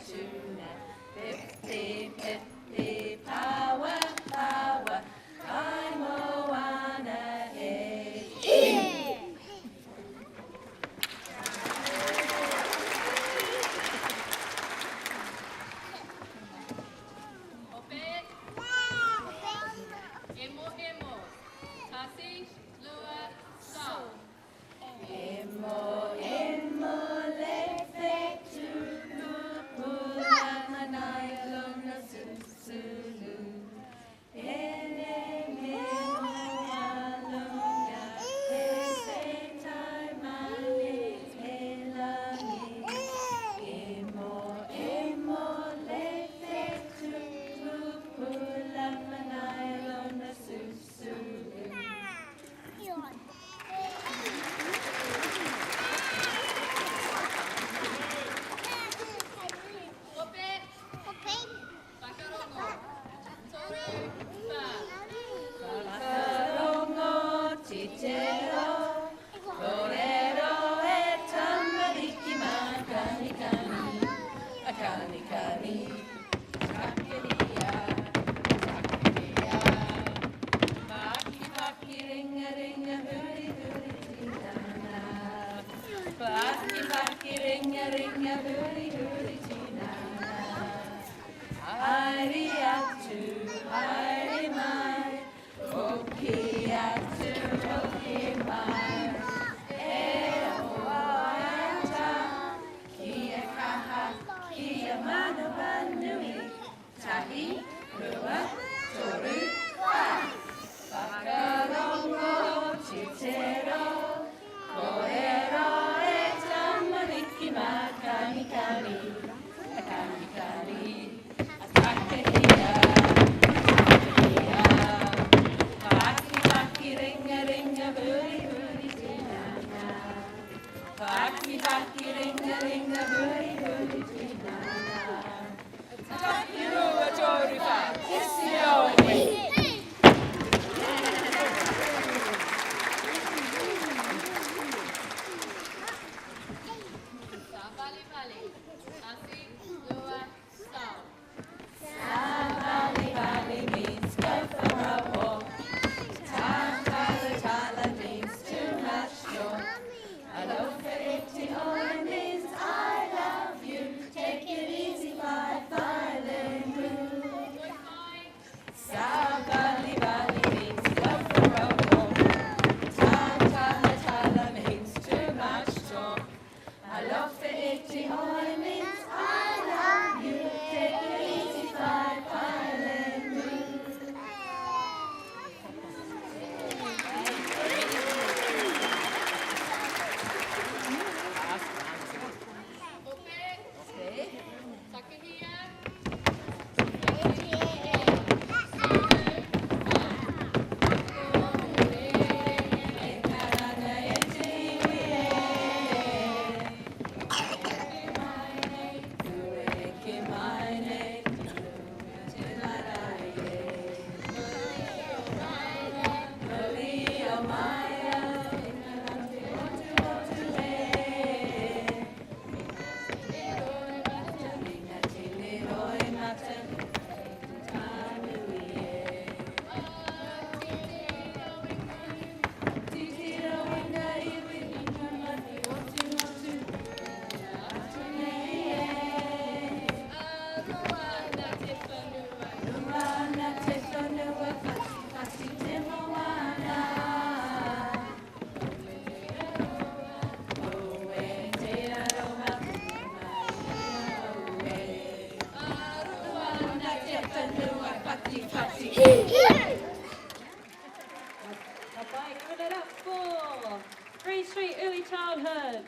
tuna. Pippi, pippi, power, power. I'm Moana, hey. Emo, emo. Tasi, lua, sa. Emo, emo, lefe, tulu, pula, manai, luna, susulu. Ele, memo, aluna, ese, tai, mani, elani. Emo, emo, lefe, tulu, pula, manai, luna, susulu. Ope, pakarongo. Toru, pa. Whakarongo, titero, korero e tamariki makani kani, akani kani, takiria, takiria. Paki paki ringa ringa huri huri tinana. Paki paki ringa ringa huri huri tinana. Hari atu, hari mai, oki atu, oki mai. E o ata, kia kaha, kia manu manui, tahi, rua, toru, wa. Whakarongo, titero, korero e tamariki makani kani, akani kani. Takiria, takiria. Paki paki ringa ringa huri huri tinana. Paki paki ringa ringa huri huri tinana. Takirua torifa, kisi oe. Sa, vale, vale. Tasi, lua, sa. Valley, valley means go for a walk. Tala means too much talk. Alofa iti oi means I love you. Take it easy, my violin blue. Sa valley, valley means go for a walk. Tala means too much talk. Alofa iti oi means I love you. Take it easy, my violin blue. Ope, takahia. Bye-bye. Give it up for Green Street Early Childhood.